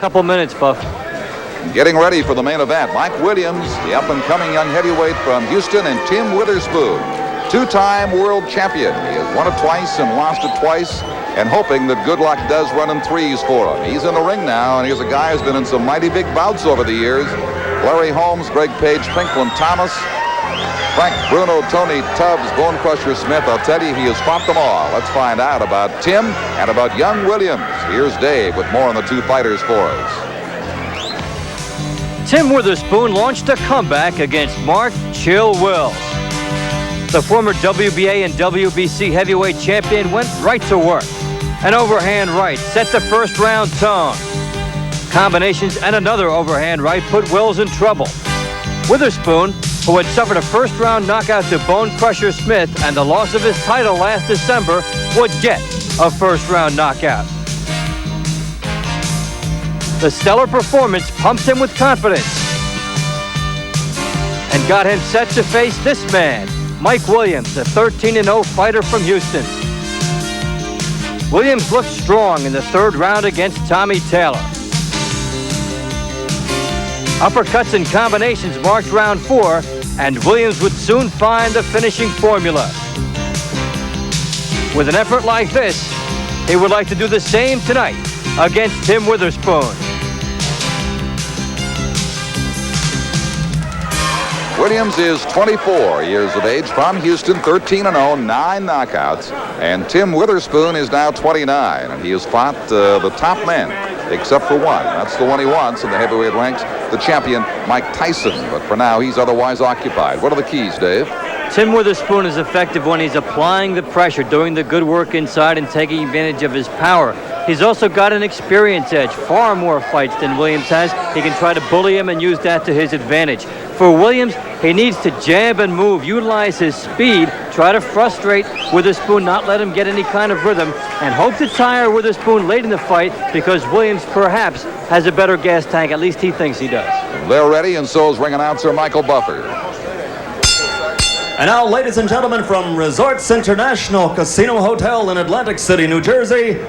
couple minutes, Buff. Getting ready for the main event, Mike Williams, the up-and-coming young heavyweight from Houston, and Tim Witherspoon, two-time world champion. He has won it twice and lost it twice, and hoping that good luck does run in threes for him. He's in the ring now, and here's a guy who's been in some mighty big bouts over the years. Larry Holmes, Greg Page, Pinklin Thomas, Frank Bruno, Tony Tubbs, Bone Crusher Smith. I'll tell you, he has fought them all. Let's find out about Tim and about young Williams. Here's Dave with more on the two fighters for us. Tim Witherspoon launched a comeback against Mark Chill Wills. The former WBA and WBC heavyweight champion went right to work. An overhand right set the first round tone. Combinations and another overhand right put Wills in trouble. Witherspoon, who had suffered a first-round knockout to Bone Crusher Smith and the loss of his title last December, would get a first-round knockout. The stellar performance pumped him with confidence and got him set to face this man, Mike Williams, a 13-0 fighter from Houston. Williams looked strong in the third round against Tommy Taylor. Uppercuts and combinations marked round 4, and Williams would soon find the finishing formula. With an effort like this, he would like to do the same tonight against Tim Witherspoon. Williams is 24 years of age, from Houston, 13-0, 9 knockouts. And Tim Witherspoon is now 29, and he has fought the top men, except for one. That's the one he wants in the heavyweight ranks, the champion, Mike Tyson. But for now, he's otherwise occupied. What are the keys, Dave? Tim Witherspoon is effective when he's applying the pressure, doing the good work inside and taking advantage of his power. He's also got an experience edge, far more fights than Williams has. He can try to bully him and use that to his advantage. For Williams, he needs to jab and move, utilize his speed, try to frustrate Witherspoon, not let him get any kind of rhythm, and hope to tire Witherspoon late in the fight because Williams perhaps has a better gas tank. At least he thinks he does. They're ready, and so is ring announcer Michael Buffer. And now, ladies and gentlemen, from Resorts International Casino Hotel in Atlantic City, New Jersey,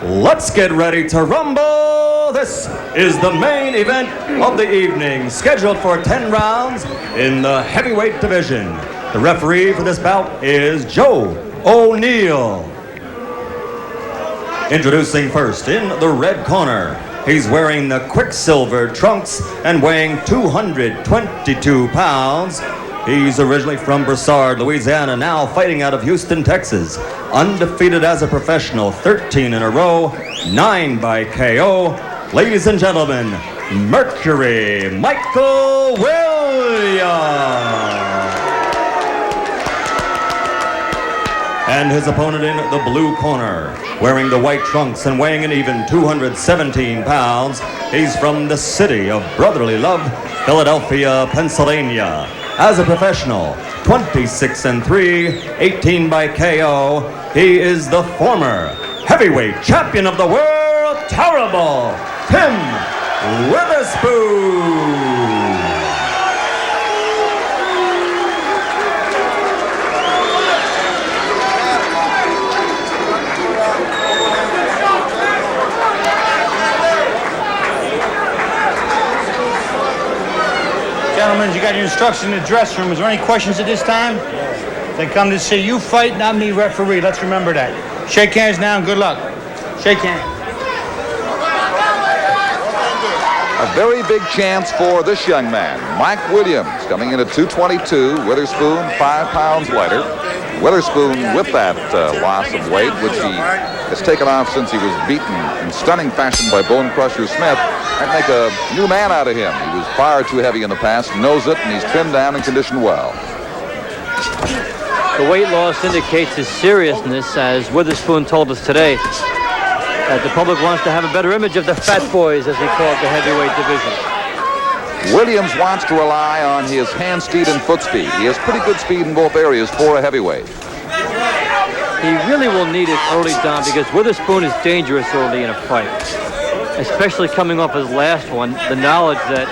let's get ready to rumble. This is the main event of the evening, scheduled for 10 rounds in the heavyweight division. The referee for this bout is Joe O'Neill. Introducing first in the red corner, he's wearing the Quicksilver trunks and weighing 222 pounds. He's originally from Broussard, Louisiana, now fighting out of Houston, Texas. Undefeated as a professional, 13 in a row, 9 by KO. Ladies and gentlemen, Mercury Michael Williams. And his opponent in the blue corner, wearing the white trunks and weighing an even 217 pounds. He's from the city of brotherly love, Philadelphia, Pennsylvania. As a professional, 26-3, 18 by KO. He is the former heavyweight champion of the world, terrible Tim Witherspoon. Gentlemen, you got your instructions in the dressing room. Is there any questions at this time? They come to see you fight, not me referee. Let's remember that. Shake hands now and good luck. Shake hands. A very big chance for this young man, Mike Williams, coming in at 222, Witherspoon 5 pounds lighter. Witherspoon with that loss of weight, which he has taken off since he was beaten in stunning fashion by Bone Crusher Smith. Might make a new man out of him. He was far too heavy in the past, knows it, and he's trimmed down and conditioned well. The weight loss indicates his seriousness, as Witherspoon told us today, that the public wants to have a better image of the fat boys, as they call it, the heavyweight division. Williams wants to rely on his hand speed and foot speed. He has pretty good speed in both areas for a heavyweight. He really will need it early, Don, because Witherspoon is dangerous early in a fight, especially coming off his last one. The knowledge that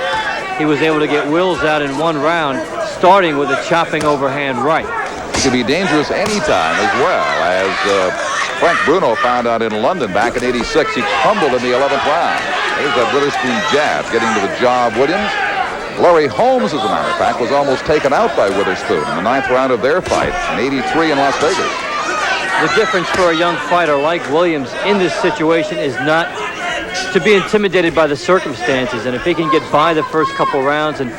he was able to get Wills out in one round, starting with a chopping overhand right. He can be dangerous anytime as well, as Frank Bruno found out in London back in '86. He crumbled in the 11th round. Here's that Witherspoon jab getting to the jaw of Williams. Larry Holmes, as a matter of fact, was almost taken out by Witherspoon in the 9th round of their fight in '83 in Las Vegas. The difference for a young fighter like Williams in this situation is not to be intimidated by the circumstances, and if he can get by the first couple rounds and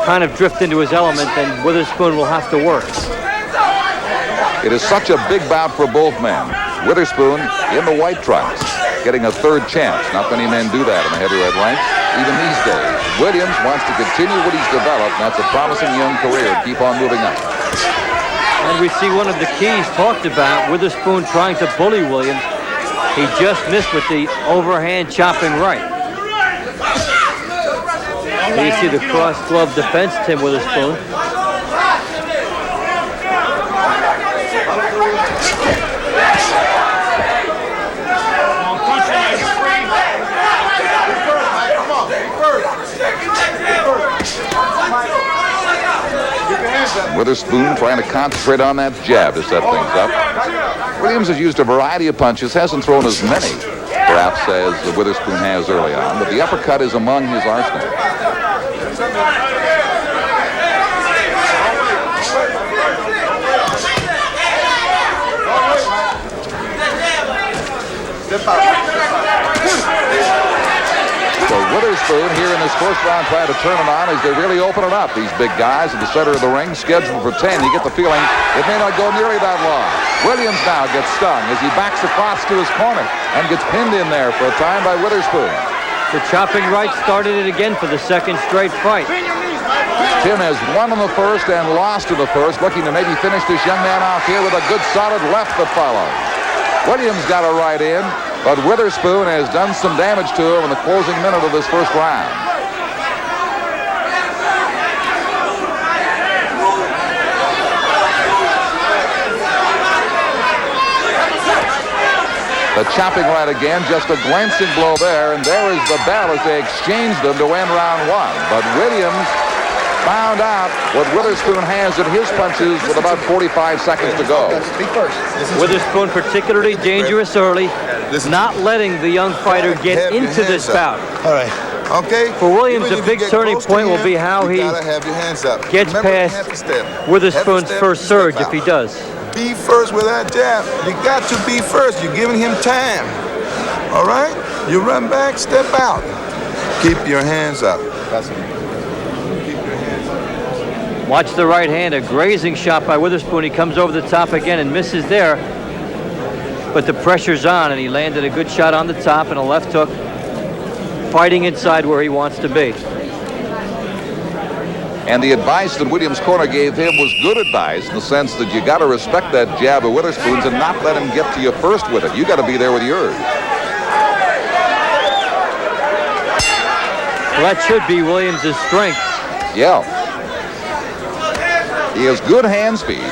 kind of drift into his element, then Witherspoon will have to work. It is such a big bout for both men. Witherspoon in the white trunks, getting a third chance. Not many men do that in the heavyweight ranks, even these days. Williams wants to continue what he's developed, and that's a promising young career. Keep on moving up. And we see one of the keys talked about, Witherspoon trying to bully Williams. He just missed with the overhand chopping right. Here you see the cross-glove defense, Tim Witherspoon. Witherspoon trying to concentrate on that jab to set things up. Williams has used a variety of punches, hasn't thrown as many, perhaps, as Witherspoon has early on, but the uppercut is among his arsenal. So Witherspoon here in this first round trying to turn it on as they really open it up. These big guys at the center of the ring, scheduled for 10. You get the feeling it may not go nearly that long. Williams now gets stung as he backs across to his corner and gets pinned in there for a time by Witherspoon. The chopping right started it again for the second straight fight. Tim has won in the first and lost in the first, looking to maybe finish this young man off here with a good solid left that follows. Williams got a right in, but Witherspoon has done some damage to him in the closing minute of this first round. The chopping right again, just a glancing blow there, and there is the bell as they exchange them to end round one. But Williams found out what Witherspoon has in his punches with about 45 seconds to go. Witherspoon particularly dangerous early, not letting the young fighter get into this bout. All right. Okay. For Williams, a big turning point will be how he gets past Witherspoon's first surge if he does. Be first with that jab. You got to be first. You're giving him time. All right? You run back, step out. Keep your hands up. That's it. Watch the right hand, a grazing shot by Witherspoon. He comes over the top again and misses there. But the pressure's on, and he landed a good shot on the top and a left hook, fighting inside where he wants to be. And the advice that Williams' corner gave him was good advice in the sense that you got to respect that jab of Witherspoon's and not let him get to you first with it. You got to be there with yours. Well, that should be Williams' strength. Yeah. He has good hand speed,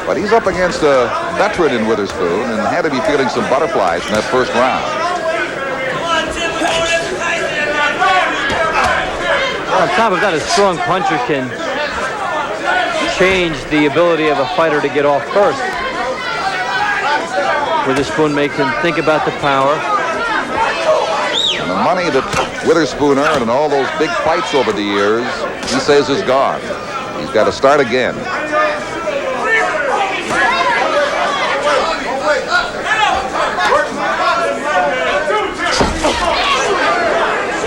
but he's up against a veteran in Witherspoon and had to be feeling some butterflies in that first round. On top of that, a strong puncher can change the ability of a fighter to get off first. Witherspoon makes him think about the power. And the money that Witherspoon earned in all those big fights over the years, he says is gone. He's got to start again.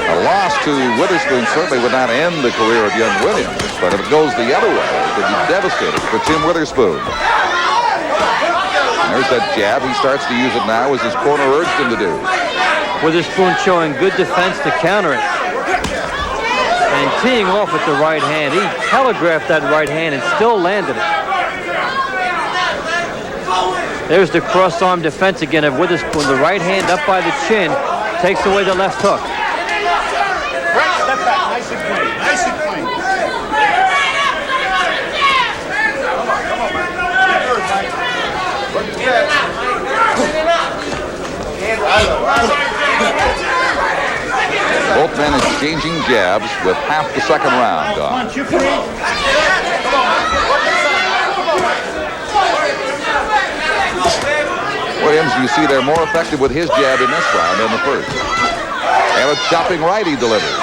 A loss to Witherspoon certainly would not end the career of young Williams, but if it goes the other way, it could be devastating for Tim Witherspoon. There's that jab. He starts to use it now as his corner urged him to do. Witherspoon showing good defense to counter it. And teeing off with the right hand. He telegraphed that right hand and still landed it. There's the cross-arm defense again of Witherspoon. The right hand up by the chin takes away the left hook. Right, step back. Nice and clean. Nice and clean. Both men exchanging jabs with half the second round gone. Williams, you see, they're more effective with his jab in this round than the first. And a chopping right he delivered.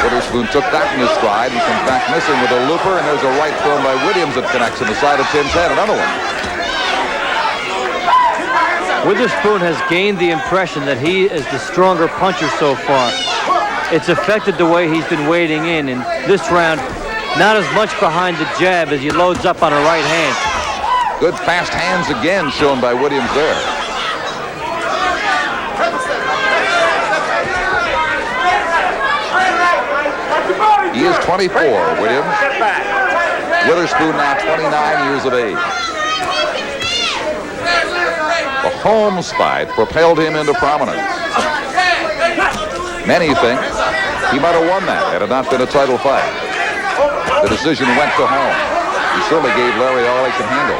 Witherspoon took that in his stride and comes back missing with a looper, and there's a right thrown by Williams that connects in the side of Tim's head. Another one. Witherspoon has gained the impression that he is the stronger puncher so far. It's affected the way he's been wading in this round, not as much behind the jab as he loads up on a right hand. Good fast hands again shown by Williams there. He is 24, Williams. Witherspoon now 29 years of age. The Holmes fight propelled him into prominence. Many think he might have won that had it not been a title fight. The decision went to Holmes. He certainly gave Larry all he could handle.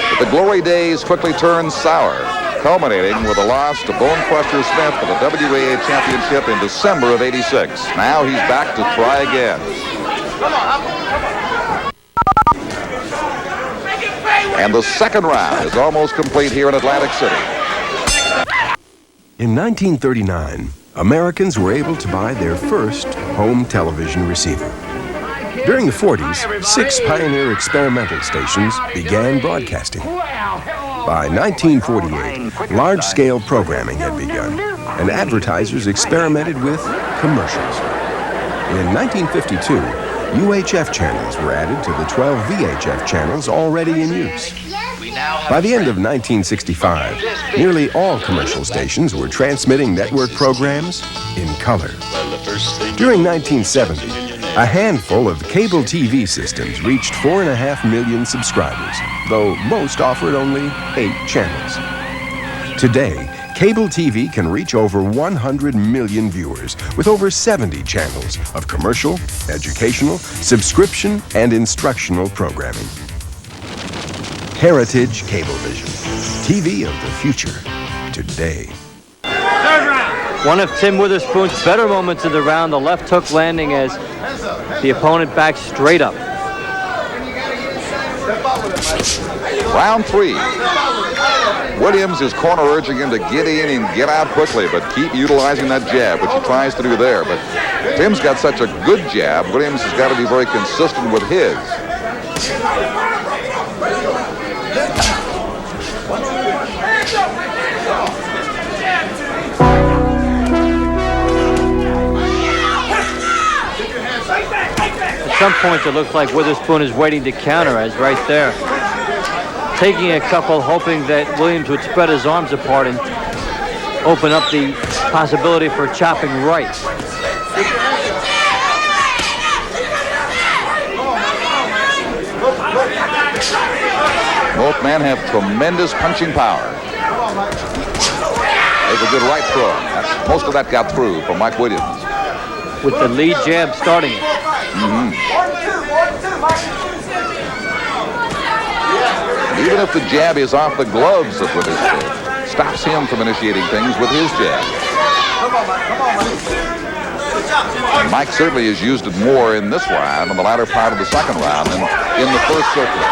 But the glory days quickly turned sour, culminating with a loss to Bone Crusher Smith for the WAA championship in December of '86. Now he's back to try again. And the second round is almost complete here in Atlantic City. In 1939, Americans were able to buy their first home television receiver. During the 40s, 6 pioneer experimental stations began broadcasting. By 1948, large-scale programming had begun, and advertisers experimented with commercials. In 1952, UHF channels were added to the 12 VHF channels already in use. By the end of 1965, nearly all commercial stations were transmitting network programs in color. During 1970, a handful of cable TV systems reached 4.5 million subscribers, though most offered only 8 channels. Today, cable TV can reach over 100 million viewers with over 70 channels of commercial, educational, subscription, and instructional programming. Heritage Cablevision, TV of the future, today. One of Tim Witherspoon's better moments in the round, the left hook landing as the opponent backs straight up. Round 3. Williams is corner urging him to get in and get out quickly, but keep utilizing that jab, which he tries to do there. But Tim's got such a good jab, Williams has got to be very consistent with his. At some points it looks like Witherspoon is waiting to counter, as right there. Taking a couple, hoping that Williams would spread his arms apart and open up the possibility for chopping right. Both men have tremendous punching power. There's a good right throw. Most of that got through from Mike Williams. With the lead jab starting it. Even if the jab is off the gloves of Witherspoon, stops him from initiating things with his jab. And Mike certainly has used it more in this round, in the latter part of the second round, than in the first circuit.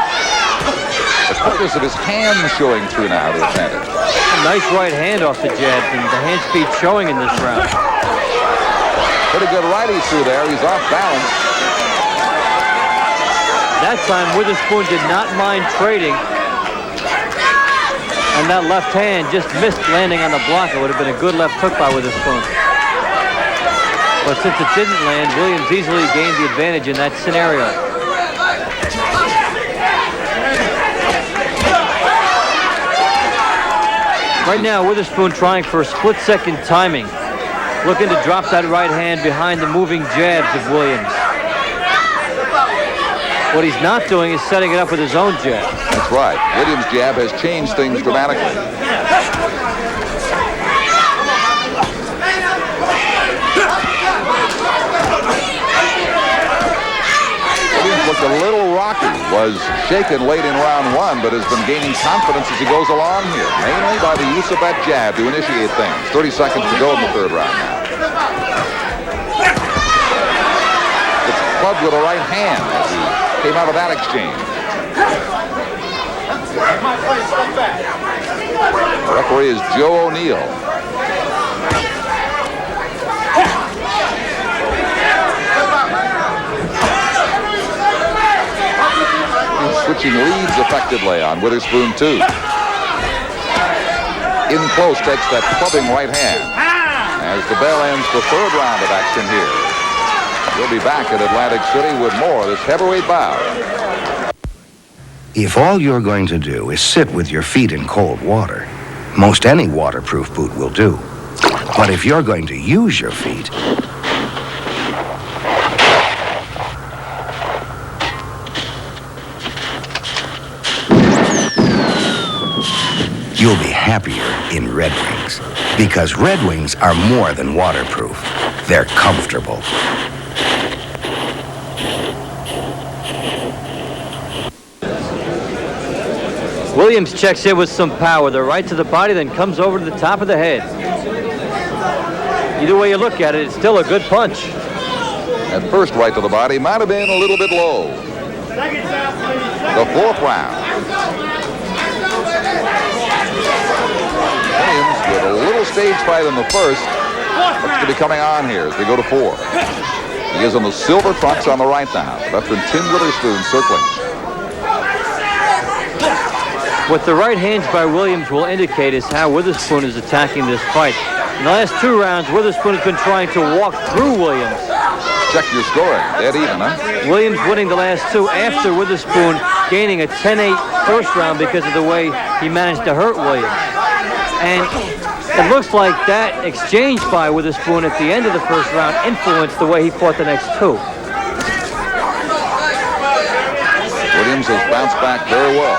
The quickness of his hands showing through now to advantage. A nice right hand off the jab, and the hand speed showing in this round. Pretty good righty through there. He's off balance. That time, Witherspoon did not mind trading. And that left hand just missed landing on the block. It would have been a good left hook by Witherspoon. But since it didn't land, Williams easily gained the advantage in that scenario. Right now, Witherspoon trying for a split-second timing. Looking to drop that right hand behind the moving jabs of Williams. What he's not doing is setting it up with his own jab. That's right. Williams' jab has changed things dramatically. Williams looked a little rocky, was shaken late in round 1, but has been gaining confidence as he goes along here, mainly by the use of that jab to initiate things. 30 seconds to go in the third round now. It's clubbed with a right hand as he came out of that exchange. The referee is Joe O'Neill. He's switching leads effectively on Witherspoon, too. In close, takes that clubbing right hand as the bell ends the third round of action here. We'll be back at Atlantic City with more of this heavyweight bout. If all you're going to do is sit with your feet in cold water, most any waterproof boot will do. But if you're going to use your feet, you'll be happier in Red Wings. Because Red Wings are more than waterproof. They're comfortable. Williams checks in with some power. The right to the body, then comes over to the top of the head. Either way you look at it, it's still a good punch. That first right to the body might have been a little bit low. The fourth round. Williams with a little stage fight in the first. What's to be coming on here as we go to four? He is in the silver trunks on the right now. Veteran Tim Witherspoon circling. What the right hands by Williams will indicate is how Witherspoon is attacking this fight. In the last two rounds, Witherspoon has been trying to walk through Williams. Check your scoring. Dead even, huh? Williams winning the last two after Witherspoon gaining a 10-8 first round because of the way he managed to hurt Williams. And it looks like that exchange by Witherspoon at the end of the first round influenced the way he fought the next two. Williams has bounced back very well.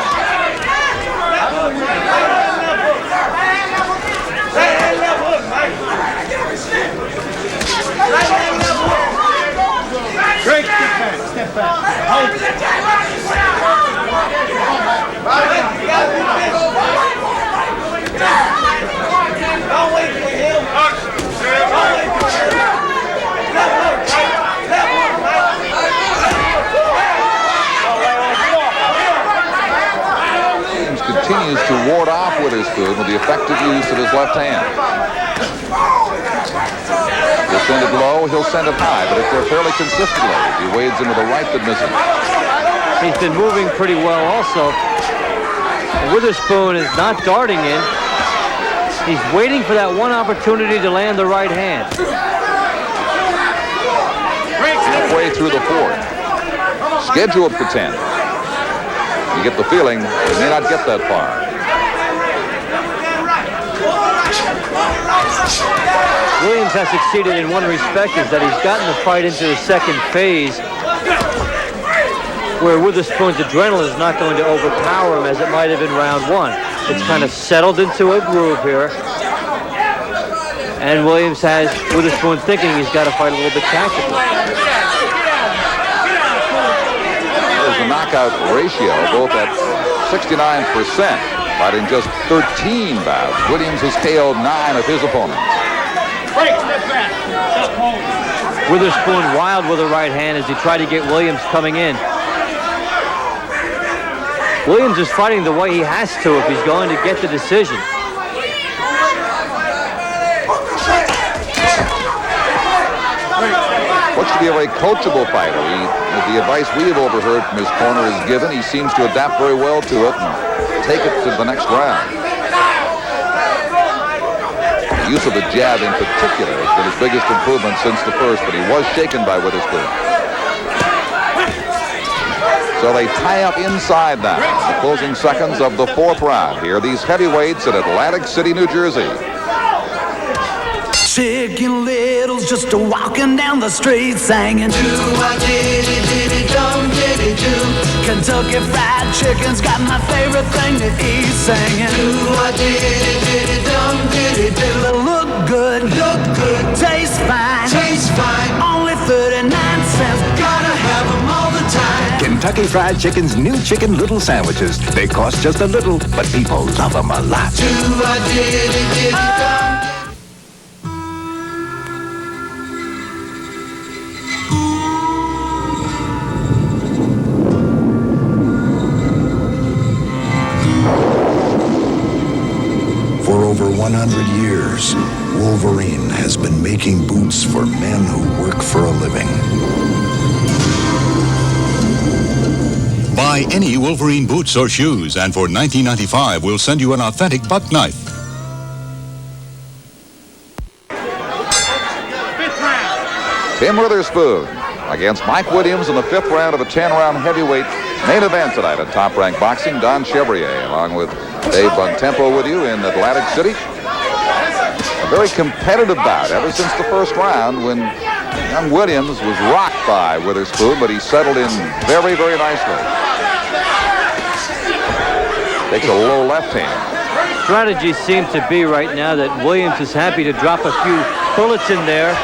Great, step back. Don't wait for him. Williams continues to ward off Witherspoon with the effective use of his left hand. He'll send it low, he'll send it high, but it's there fairly consistently. He wades into the right that misses. He's been moving pretty well also. Witherspoon is not darting in. He's waiting for that one opportunity to land the right hand. Halfway through the fourth. Scheduled for 10. You get the feeling he may not get that far. Williams has succeeded in one respect, is that he's gotten the fight into the second phase where Witherspoon's adrenaline is not going to overpower him as it might have in round one. It's kind of settled into a groove here. And Williams has Witherspoon thinking he's got to fight a little bit tactically. There's the knockout ratio, both at 69%, but in just 13 bouts, Williams has KO'd 9 of his opponents. Witherspoon wild with a right hand as he tried to get Williams coming in. Williams is fighting the way he has to if he's going to get the decision. Looks to be a very coachable fighter. With the advice we have overheard from his corner is given, he seems to adapt very well to it and take it to the next round. The use of the jab in particular has been his biggest improvement since the first, but he was shaken by Witherspoon. So they tie up inside now. The closing seconds of the fourth round. Here are these heavyweights at Atlantic City, New Jersey. Chicken Little's just a walking down the street singing do-a-diddy-diddy-dum diddy-do. Kentucky Fried Chicken's got my favorite thing to eat singing do-a-diddy-diddy-dum diddy-do. Look good, taste fine, only 39 cents, gotta have them all the time. Kentucky Fried Chicken's new Chicken Little sandwiches. They cost just a little, but people love them a lot. Do-a-diddy-diddy-dum. 100 years, Wolverine has been making boots for men who work for a living. Buy any Wolverine boots or shoes, and for $19.95, we'll send you an authentic buck knife. Tim Witherspoon against Mike Williams in the 5th round of a 10-round heavyweight main event tonight at Top Rank Boxing. Don Chevrier, along with Dave Bontempo with you in Atlantic City. A very competitive bout ever since the first round when young Williams was rocked by Witherspoon, but he settled in very, very nicely. Takes a low left hand. Strategy seems to be right now that Williams is happy to drop a few bullets in there,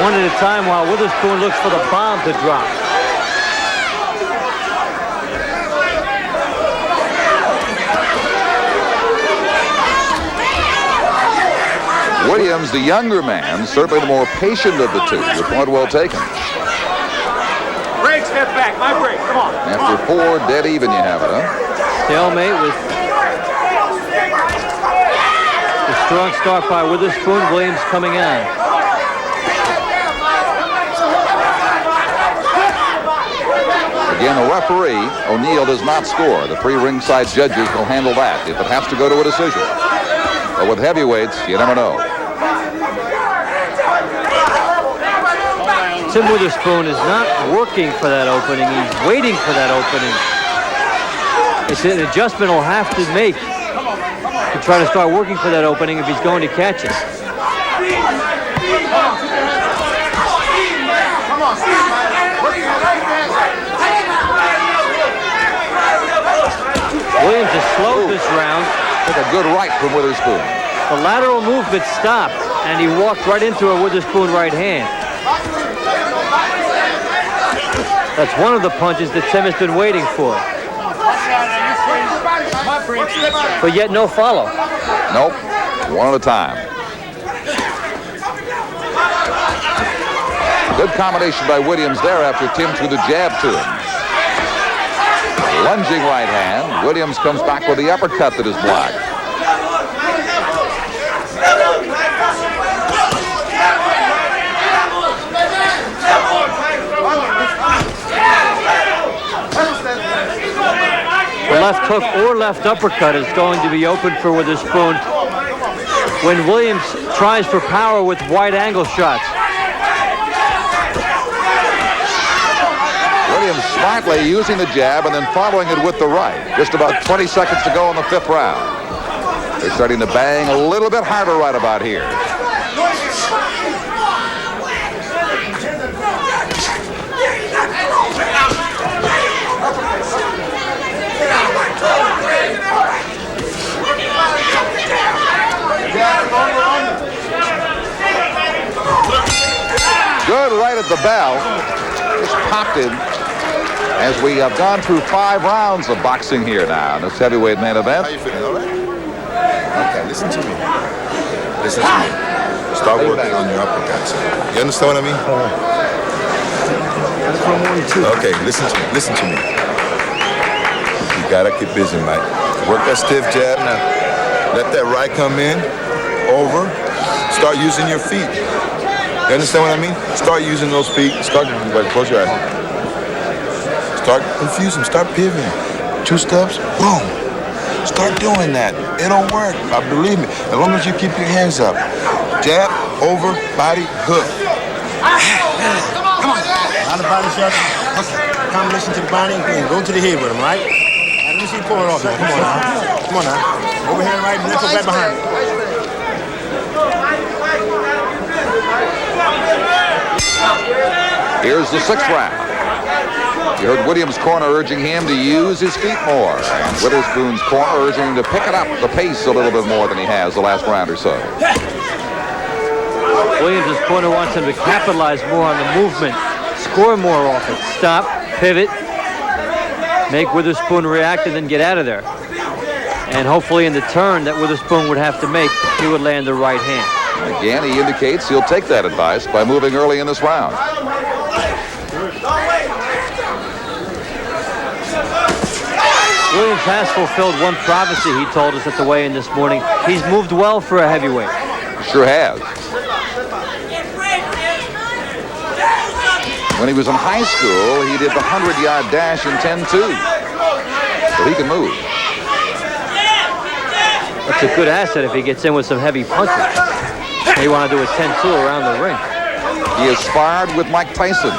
one at a time, while Witherspoon looks for the bomb to drop. Williams, the younger man, certainly the more patient of the two. Your point well taken. Break, step back, my break, come on. After 4, dead even you have it, huh? Stalemate with a strong start by Witherspoon. Williams coming on. Again, the referee, O'Neill, does not score. The 3 ringside judges will handle that if it has to go to a decision. But with heavyweights, you never know. Tim Witherspoon is not working for that opening. He's waiting for that opening. It's an adjustment he'll have to make to try to start working for that opening if he's going to catch it. Williams is slow this round. Took a good right from Witherspoon. The lateral movement stopped, and he walked right into a Witherspoon right hand. That's one of the punches that Tim has been waiting for. But yet no follow. Nope, one at a time. Good combination by Williams there after Tim threw the jab to him. Lunging right hand. Williams comes back with the uppercut that is blocked. The left hook or left uppercut is going to be open for Witherspoon when Williams tries for power with wide angle shots. Williams smartly using the jab and then following it with the right. Just about 20 seconds to go in the 5th round. They're starting to bang a little bit harder right about here. Good right at the bell. Just popped him as we have gone through 5 rounds of boxing here now in this heavyweight main event. How you feeling, all right? Okay, listen to me. Listen to me. Start working on your uppercuts. You understand what I mean? Okay, listen to me. Listen to me. You gotta keep busy, Mike. Work that stiff jab now. Let that right come in, over. Start using your feet. You understand what I mean? Start using those feet. Close your eyes. Start confusing. Start pivoting. 2 steps, boom. Start doing that. It'll work. Believe me. As long as you keep your hands up. Jab, over, body, hook. Come on. Out of body shots. Combination to the body and go to the head with him, right? Let me see you pull it off now. Come on now. Come on now. Over here, right? Mental right behind it. Here's the 6th round. You heard Williams' corner urging him to use his feet more, and Witherspoon's corner urging him to pick it up the pace a little bit more than he has the last round or so. Williams' corner wants him to capitalize more on the movement, score more off it, stop, pivot, make Witherspoon react, and then get out of there. And hopefully in the turn that Witherspoon would have to make, he would land the right hand. Again, he indicates he'll take that advice by moving early in this round. Williams has fulfilled one prophecy he told us at the weigh-in this morning. He's moved well for a heavyweight. Sure has. When he was in high school, he did the 100-yard dash in 10.2. So he can move. That's a good asset if he gets in with some heavy punches. They want to do a 10-2 around the ring. He has sparred with Mike Tyson.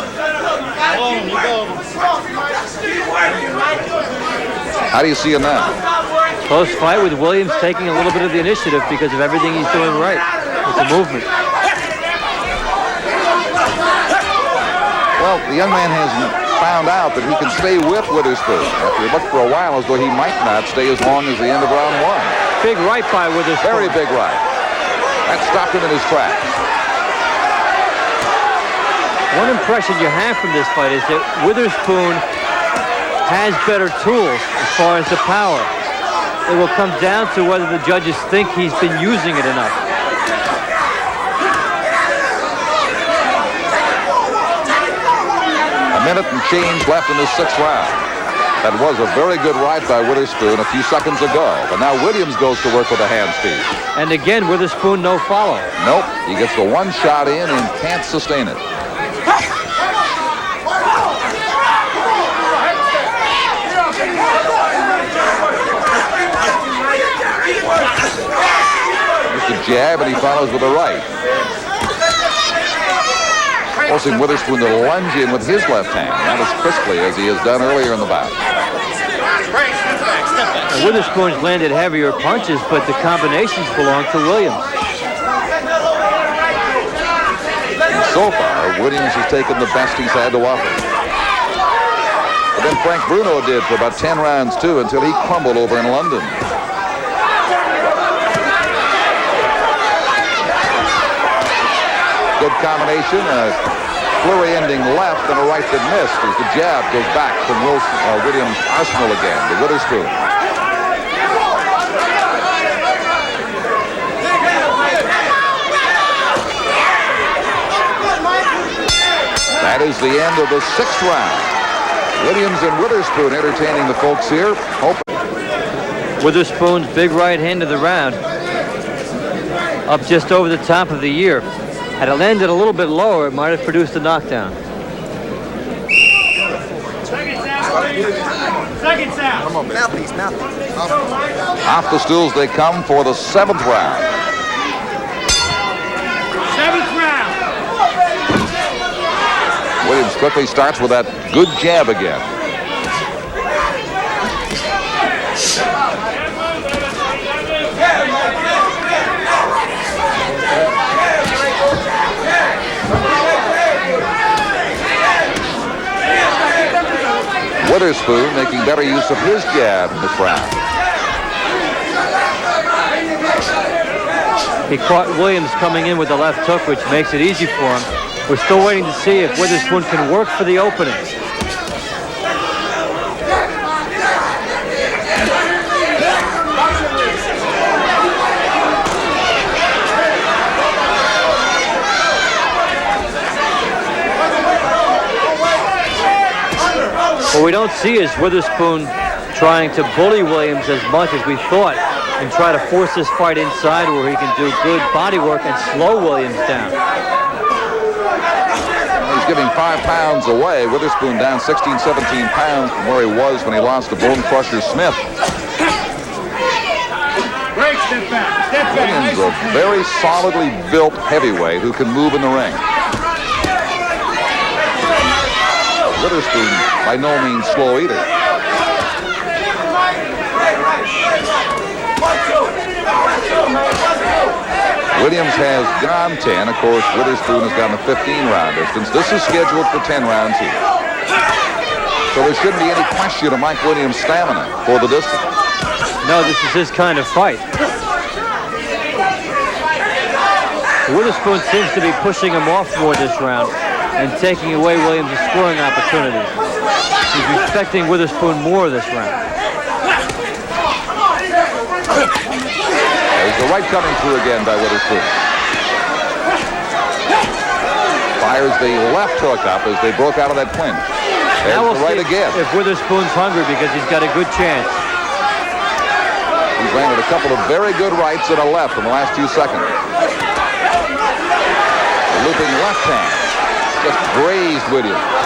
How do you see him now? Close fight with Williams taking a little bit of the initiative because of everything he's doing right with the movement. Well, the young man has found out that he can stay with Witherspoon. After he looked for a while as though he might not stay as long as the end of round one. Big right by Witherspoon. Very big right. That stopped him in his tracks. One impression you have from this fight is that Witherspoon has better tools as far as the power. It will come down to whether the judges think he's been using it enough. A minute and change left in the 6th round. That was a very good right by Witherspoon a few seconds ago. But now Williams goes to work with a hand speed. And again, Witherspoon no follow. Nope. He gets the one shot in and can't sustain it. Just a jab, and he follows with a right. Forcing Witherspoon to lunge in with his left hand, not as crisply as he has done earlier in the bout. Witherspoon's landed heavier punches, but the combinations belong to Williams. And so far, Williams has taken the best he's had to offer. But then Frank Bruno did for about 10 rounds, too, until he crumbled over in London. Good combination, a flurry ending left and a right that missed as the jab goes back from Williams' arsenal again to Witherspoon. That is the end of the 6th round. Williams and Witherspoon entertaining the folks here. Witherspoon's big right hand of the round. Up just over the top of the ear. Had it landed a little bit lower, it might have produced a knockdown. Second sound. Come on, man. Mouthpiece, mouthpiece. Off the stools they come for the 7th round. 7th round. Williams quickly starts with that good jab again. Witherspoon making better use of his jab in this round. He caught Williams coming in with the left hook, which makes it easy for him. We're still waiting to see if Witherspoon can work for the opening. What we don't see is Witherspoon trying to bully Williams as much as we thought and try to force this fight inside where he can do good body work and slow Williams down. He's giving 5 pounds away. Witherspoon down 16, 17 pounds from where he was when he lost to Bone Crusher Smith. Break, step back. Step back. Williams, a very solidly built heavyweight who can move in the ring. Witherspoon, by no means slow either. Williams has gone 10. Of course, Witherspoon has gone the 15-round distance. This is scheduled for 10 rounds here. So there shouldn't be any question of Mike Williams' stamina for the distance. No, this is his kind of fight. Witherspoon seems to be pushing him off more this round and taking away Williams' scoring opportunities. He's respecting Witherspoon more this round. There's the right coming through again by Witherspoon. Fires the left hook up as they broke out of that clinch. There's Now we'll the right see again. if Witherspoon's hungry because he's got a good chance. He's landed a couple of very good rights and a left in the last few seconds. The looping left hand just grazed Williams.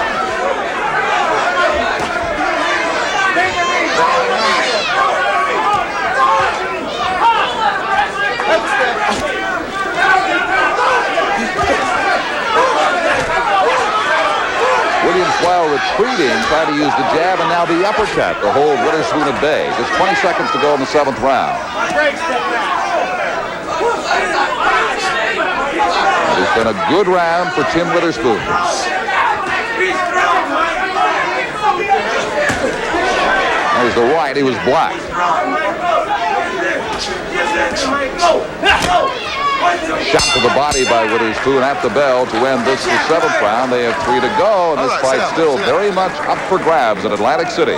Williams, while retreating, tried to use the jab and now the uppercut to hold Witherspoon at bay. Just 20 seconds to go in the 7th round. It's been a good round for Tim Witherspoon. That was the right, he was blocked. Shot to the body by Witherspoon at the bell to end this the 7th round. They have 3 to go, and this fight still very much up for grabs in Atlantic City.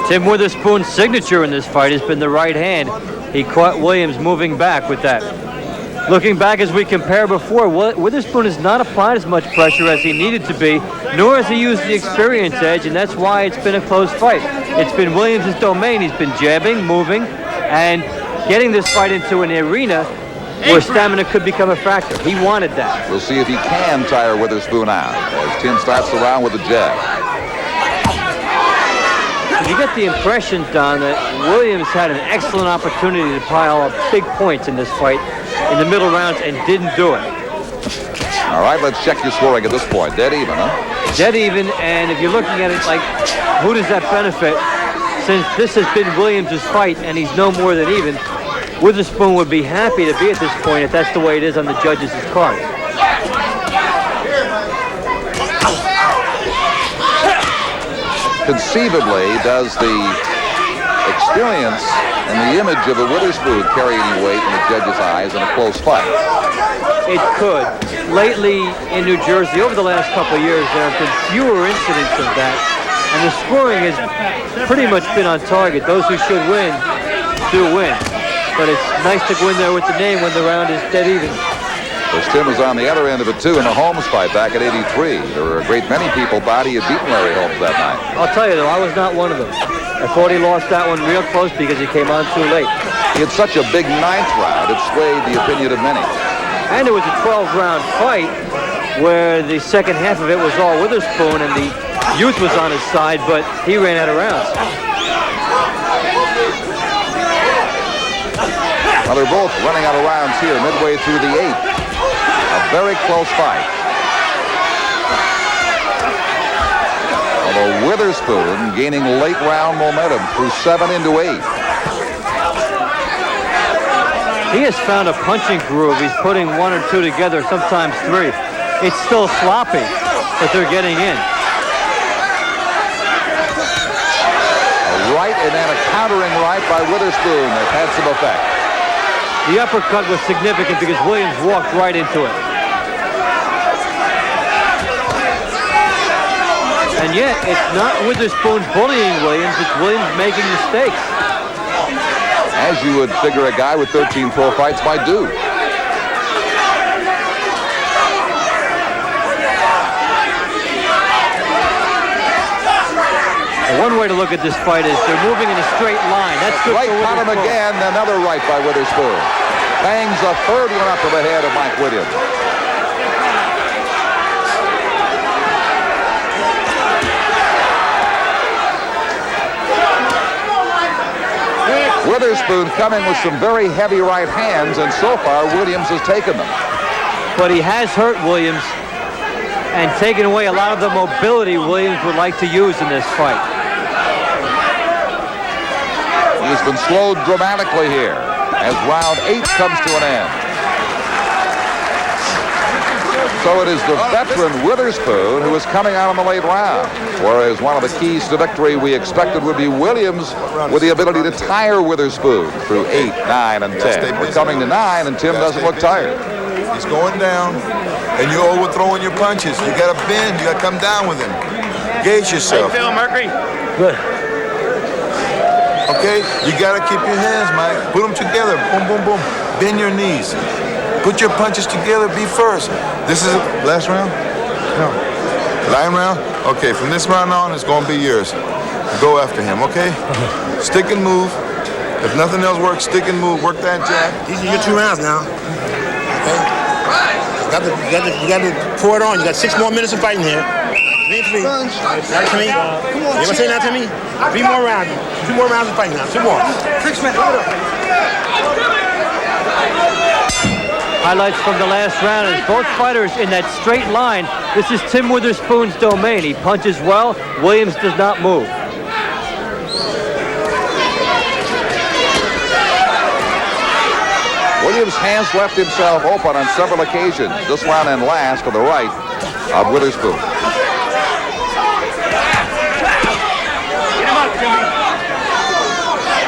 Tim Witherspoon's signature in this fight has been the right hand. He caught Williams moving back with that. Looking back as we compare before, Witherspoon has not applied as much pressure as he needed to be, nor has he used the experience edge, and that's why it's been a close fight. It's been Williams' domain. He's been jabbing, moving, and getting this fight into an arena where stamina could become a factor. He wanted that. We'll see if he can tire Witherspoon out as Tim starts the round with a jab. You get the impression, Don, that Williams had an excellent opportunity to pile up big points in this fight in the middle rounds and didn't do it. All right, let's check your scoring at this point. Dead even, huh? Dead even, and if you're looking at it like, who does that benefit? Since this has been Williams' fight and he's no more than even, Witherspoon would be happy to be at this point if that's the way it is on the judges' card. Conceivably, does the experience and the image of a Witherspoon carry any weight in the judges' eyes in a close fight? It could. Lately in New Jersey, over the last couple of years, there have been fewer incidents of that, and the scoring has pretty much been on target. Those who should win do win, but it's nice to go in there with the name when the round is dead even. Because Tim was on the other end of it, too, in the Holmes fight back in '83. There were a great many people thought he had beaten Larry Holmes that night. I'll tell you, though, I was not one of them. I thought he lost that one real close because he came on too late. He had such a big 9th round, it swayed the opinion of many. And it was a 12-round fight where the second half of it was all Witherspoon, and the youth was on his side, but he ran out of rounds. Well, they're both running out of rounds here midway through the 8th. A very close fight. Although Witherspoon gaining late round momentum through 7 into 8. He has found a punching groove. He's putting 1 or 2 together, sometimes 3. It's still sloppy, but they're getting in. A right and then a countering right by Witherspoon that had some effect. The uppercut was significant because Williams walked right into it. And yet, it's not Witherspoon bullying Williams, it's Williams making mistakes. As you would figure a guy with 13 pro fights might do. One way to look at this fight is they're moving in a straight line. That's good. Right, caught him again. Another right by Witherspoon. Bangs a 3rd one up to the head of Mike Williams. Witherspoon coming with some very heavy right hands, and so far Williams has taken them. But he has hurt Williams and taken away a lot of the mobility Williams would like to use in this fight. He's been slowed dramatically here as round 8 comes to an end. So it is the veteran Witherspoon who is coming out in the late round, whereas one of the keys to victory we expected would be Williams with the ability to tire Witherspoon through 8, 9, and 10. We're coming to 9, and Tim doesn't look tired. He's going down, and you're overthrowing your punches. You got to bend. You got to come down with him. Gauge yourself. How you feel, Mercury? Good. Okay, you got to keep your hands, Mike. Put them together. Boom, boom, boom. Bend your knees. Put your punches together. Be first. This is last round? No. Line round? Okay, from this round on, it's going to be yours. Go after him, okay? Stick and move. If nothing else works, stick and move. Work that jab. These are your 2 rounds now. Okay? You got to pour it on. You got 6 more minutes of fighting here. 3 and 3. Right to me? You ever say that to me? 3 more rounds. 2 more rounds of fighting now. 2 more. 6 minutes. Highlights from the last round is both fighters in that straight line. This is Tim Witherspoon's domain. He punches well. Williams does not move. Williams has left himself open on several occasions. This one and last to the right of Witherspoon.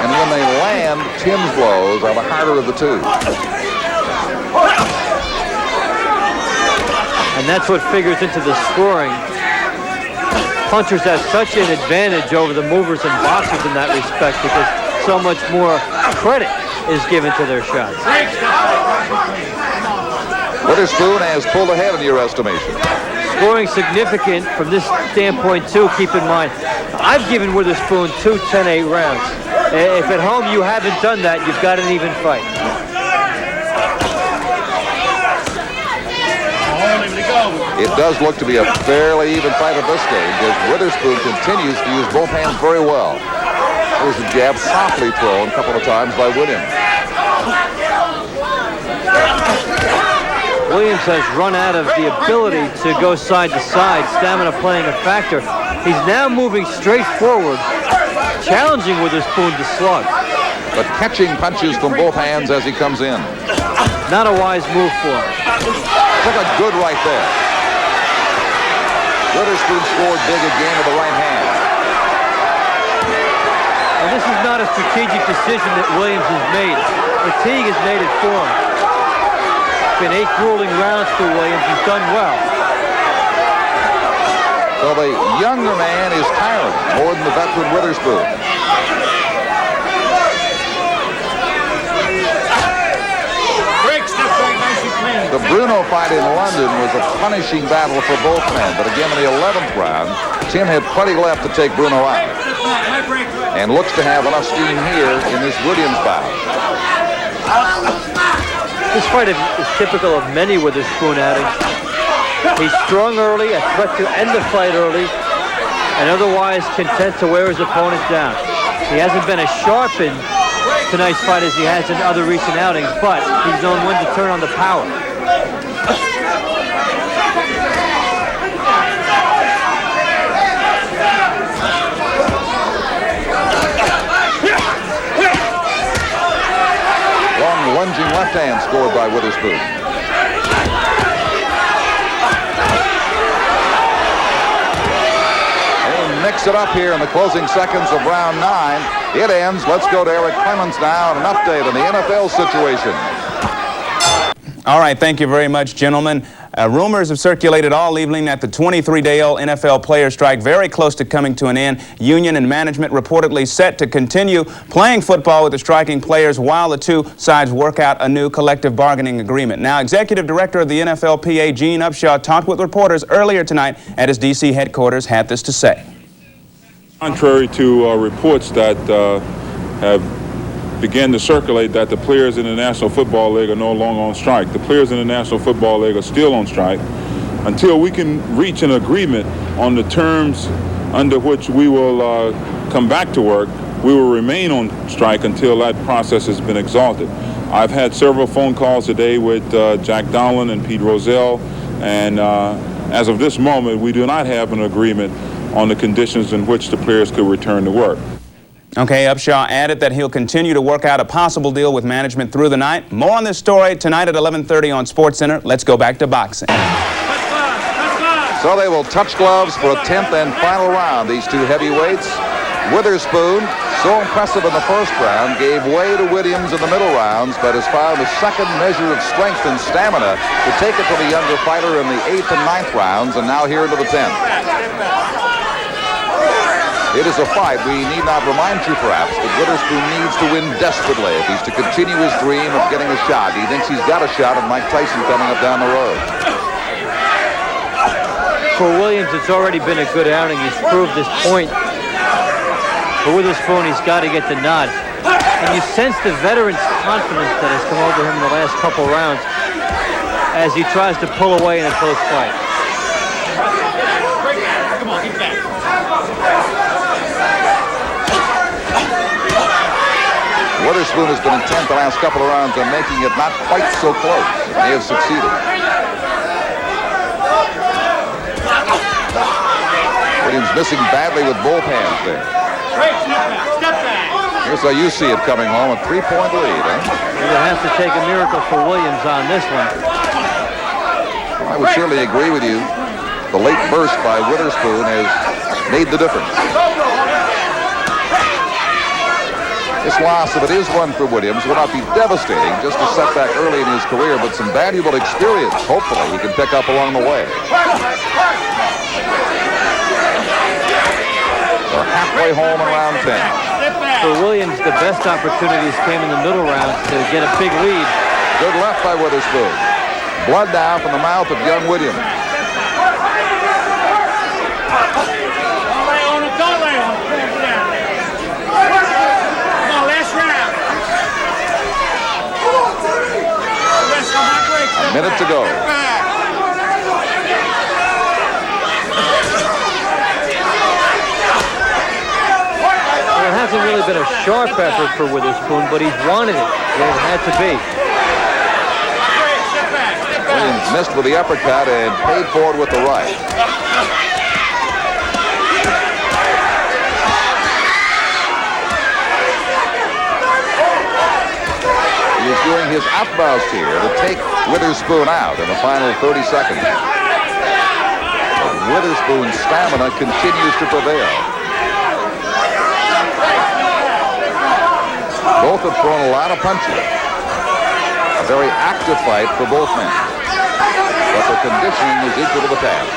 And when they land, Tim's blows are the harder of the two. And that's what figures into the scoring. Punchers have such an advantage over the movers and boxers in that respect because so much more credit is given to their shots. Witherspoon has pulled ahead in your estimation. Scoring significant from this standpoint too. Keep in mind, I've given Witherspoon 2 10-8 rounds. If at home you haven't done that, you've got an even fight. It does look to be a fairly even fight at this stage as Witherspoon continues to use both hands very well. There's a jab softly thrown a couple of times by Williams. Williams has run out of the ability to go side to side, stamina playing a factor. He's now moving straight forward, challenging Witherspoon to slug. But catching punches from both hands as he comes in. Not a wise move for him. Took a good right there. Witherspoon scored big again with the right hand. And this is not a strategic decision that Williams has made. Fatigue has made it for him. It's been 8 grueling rounds for Williams. He's done well. So the younger man is tiring more than the veteran Witherspoon. The Bruno fight in London was a punishing battle for both men, but again in the 11th round, Tim had plenty left to take Bruno out, and looks to have enough steam here in this Williams bout. This fight is typical of many Witherspoon outings. He's strong early, a threat to end the fight early, and otherwise content to wear his opponent down. He hasn't been as sharp in tonight's fight as he has in other recent outings, but he's known when to turn on the power. Long lunging left hand scored by Witherspoon. They mix it up here in the closing seconds of round 9. It ends. Let's go to Eric Clemens now and an update on the NFL situation. All right, thank you very much, gentlemen. Rumors have circulated all evening that the 23-day-old NFL player strike very close to coming to an end. Union and management reportedly set to continue playing football with the striking players while the two sides work out a new collective bargaining agreement. Now, Executive Director of the NFLPA, Gene Upshaw, talked with reporters earlier tonight at his D.C. headquarters, had this to say. Contrary to reports that have began to circulate that the players in the National Football League are no longer on strike. The players in the National Football League are still on strike until we can reach an agreement on the terms under which we will come back to work. We will remain on strike until that process has been exhausted. I've had several phone calls today with Jack Dowland and Pete Rozelle, and as of this moment, we do not have an agreement on the conditions in which the players could return to work. Okay, Upshaw added that he'll continue to work out a possible deal with management through the night. More on this story tonight at 11:30 on SportsCenter. Let's go back to boxing. So they will touch gloves for a 10th and final round, these two heavyweights. Witherspoon, so impressive in the first round, gave way to Williams in the middle rounds, but has found a second measure of strength and stamina to take it to the younger fighter in the 8th and 9th rounds, and now here into the 10th. It is a fight we need not remind you, perhaps, that Witherspoon needs to win desperately if he's to continue his dream of getting a shot. He thinks he's got a shot at Mike Tyson coming up down the road. For Williams, it's already been a good outing. He's proved his point. For Witherspoon, he's got to get the nod. And you sense the veteran's confidence that has come over him in the last couple rounds as he tries to pull away in a close fight. Come on, get back. Witherspoon has been intent the last couple of rounds on making it not quite so close. They have succeeded. Williams missing badly with both hands there. Step back. Here's how you see it coming home, a 3-point lead. You'll have to take a miracle for Williams on this one. I would surely agree with you. The late burst by Witherspoon has made the difference. This loss, if it is one for Williams, will not be devastating, just a setback early in his career, but some valuable experience, hopefully, he can pick up along the way. We're halfway home in round 10. For Williams, the best opportunities came in the middle rounds to get a big lead. Good left by Witherspoon. Blood now from the mouth of young Williams. Don't lay on it. A minute to go. Well, it hasn't really been a sharp effort for Witherspoon, but he's wanted it. It had to be. Williams missed with the uppercut and paid for it with the right. He's doing his utmost here to take Witherspoon out in the final 30 seconds. But Witherspoon's stamina continues to prevail. Both have thrown a lot of punches. A very active fight for both men. But their conditioning is equal to the task.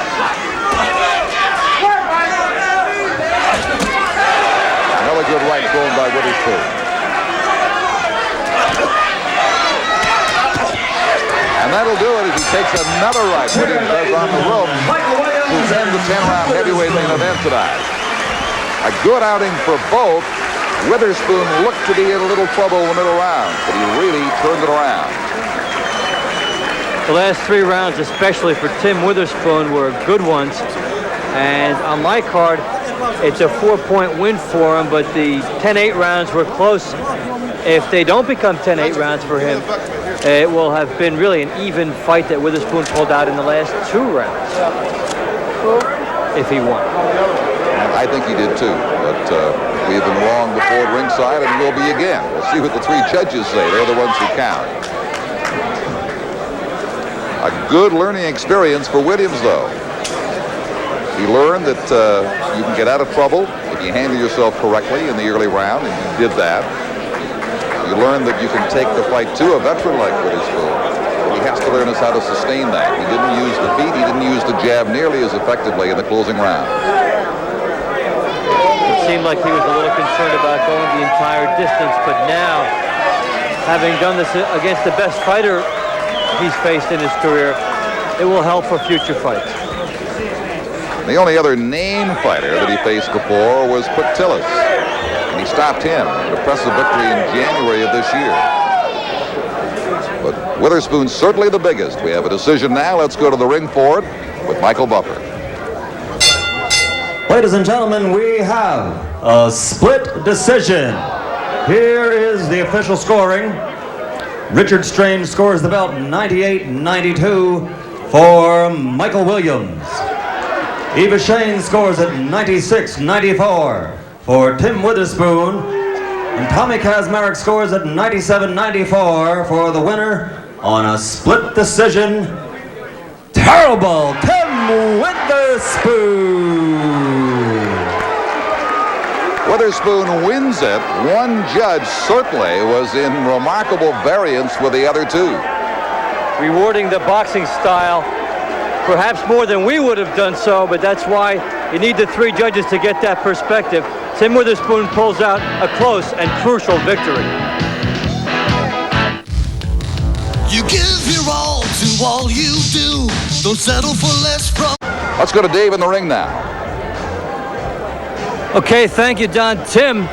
Another good right thrown by Witherspoon. And that'll do it as he takes another right. Williams does on the rope to end the 10-round heavyweight main event tonight. A good outing for both. Witherspoon looked to be in a little trouble in the middle round, but he really turned it around. The last 3 rounds, especially for Tim Witherspoon, were good ones. And on my card, it's a 4-point win for him, but the 10-8 rounds were close. If they don't become 10-8 rounds for him, it will have been really an even fight that Witherspoon pulled out in the last 2 rounds, if he won. I think he did too, but we have been wrong before at ringside and will be again. We'll see what the 3 judges say. They're the ones who count. A good learning experience for Williams, though. He learned that you can get out of trouble if you handle yourself correctly in the early round, and he did that. You learn that you can take the fight to a veteran like Witherspoon. But he has to learn how to sustain that. He didn't use the feet. He didn't use the jab nearly as effectively in the closing round. It seemed like he was a little concerned about going the entire distance, but now, having done this against the best fighter he's faced in his career, it will help for future fights. The only other named fighter that he faced before was Tillis. He stopped him in an impressive victory in January of this year. But Witherspoon's certainly the biggest. We have a decision now. Let's go to the ring for it with Michael Buffer. Ladies and gentlemen, we have a split decision. Here is the official scoring. Richard Strange scores the belt 98-92 for Michael Williams. Eva Shane scores at 96-94. For Tim Witherspoon, and Tommy Kazmarek scores at 97-94 for the winner on a split decision. Terrible Tim Witherspoon. Witherspoon wins it. One judge certainly was in remarkable variance with the other 2. Rewarding the boxing style, perhaps more than we would have done so, but that's why you need the 3 judges to get that perspective. Tim Witherspoon pulls out a close and crucial victory. You give your all to all you do. Don't settle for less from... Let's go to Dave in the ring now. Okay, thank you, Don. Tim,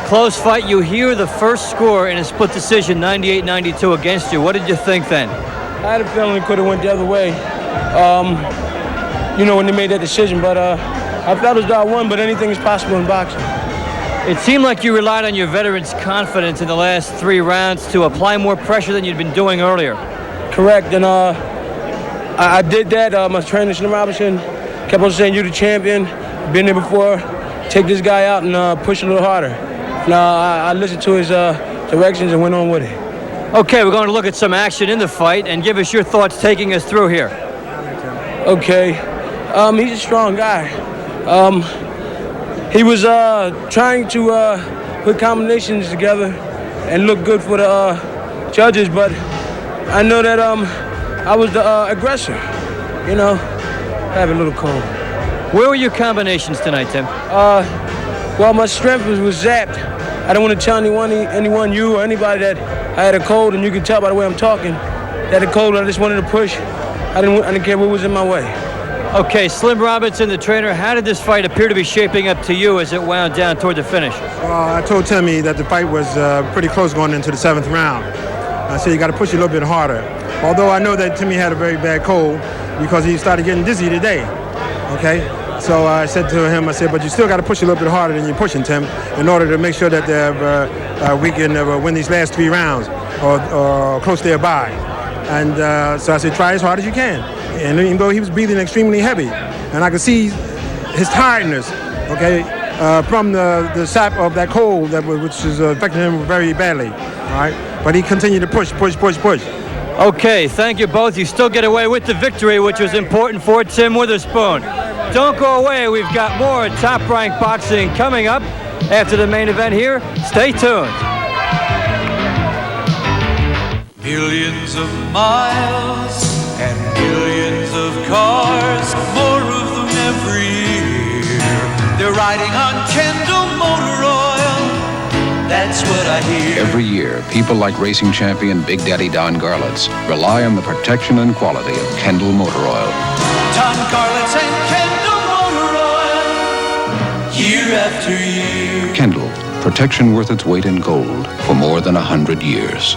close fight. You hear the first score in a split decision, 98-92 against you. What did you think then? I had a feeling it could have went the other way, when they made that decision. But I felt as though I won, but anything is possible in boxing. It seemed like you relied on your veterans' confidence in the last 3 rounds to apply more pressure than you'd been doing earlier. Correct, and I did that. My trainer, Slim Robinson, kept on saying, "You're the champion. Been there before. Take this guy out and push a little harder." And I listened to his directions and went on with it. Okay, we're going to look at some action in the fight and give us your thoughts taking us through here. Okay, he's a strong guy. He was trying to put combinations together and look good for the judges, but I know that I was the aggressor. Have a little calm. Where were your combinations tonight, Tim? Well, my strength was zapped. I don't want to tell anyone, you or anybody, that I had a cold, and you can tell by the way I'm talking that a cold. I just wanted to push. I didn't care what was in my way. Okay, Slim Robinson, the trainer, how did this fight appear to be shaping up to you as it wound down toward the finish? I told Timmy that the fight was pretty close going into the 7th round. I said you got to push a little bit harder. Although I know that Timmy had a very bad cold because he started getting dizzy today. Okay, so I said to him, but you still got to push a little bit harder than you're pushing, Tim, in order to make sure that we can win these last 3 rounds or close thereby. And so I said, try as hard as you can. And even though he was breathing extremely heavy, and I could see his tiredness, okay, from the sap of that cold which is affecting him very badly, all right? But he continued to push. Okay, thank you both. You still get away with the victory, which was important for Tim Witherspoon. Don't go away. We've got more top-ranked boxing coming up after the main event here. Stay tuned. Millions of miles and millions of cars, more of them every year. They're riding on Kendall Motor Oil. That's what I hear. Every year, people like racing champion Big Daddy Don Garlitz rely on the protection and quality of Kendall Motor Oil. Don Garlitz and Kendall Motor Oil, year after year. Kendall, protection worth its weight in gold for more than 100 years.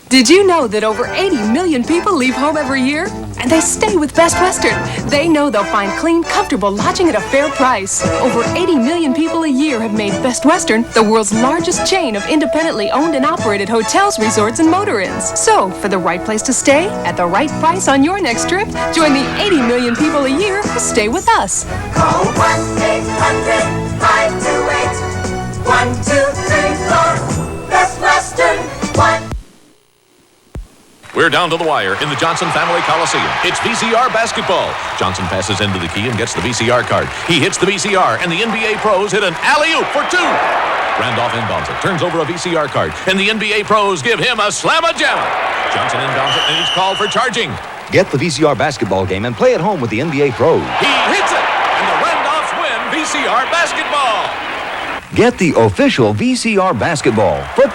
Did you know that over 80 million people leave home every year? And they stay with Best Western. They know they'll find clean, comfortable lodging at a fair price. Over 80 million people a year have made Best Western the world's largest chain of independently owned and operated hotels, resorts, and motor inns. So, for the right place to stay, at the right price on your next trip, join the 80 million people a year who stay with us. Call 1-800-528-1234. Best Western 1. We're down to the wire in the Johnson Family Coliseum. It's VCR basketball. Johnson passes into the key and gets the VCR card. He hits the VCR, and the NBA pros hit an alley-oop for 2. Randolph inbounds it, turns over a VCR card, and the NBA pros give him a slam-a-jamma. Johnson inbounds it, and he's called for charging. Get the VCR basketball game and play at home with the NBA pros. He hits it, and the Randolphs win VCR basketball. Get the official VCR basketball, football,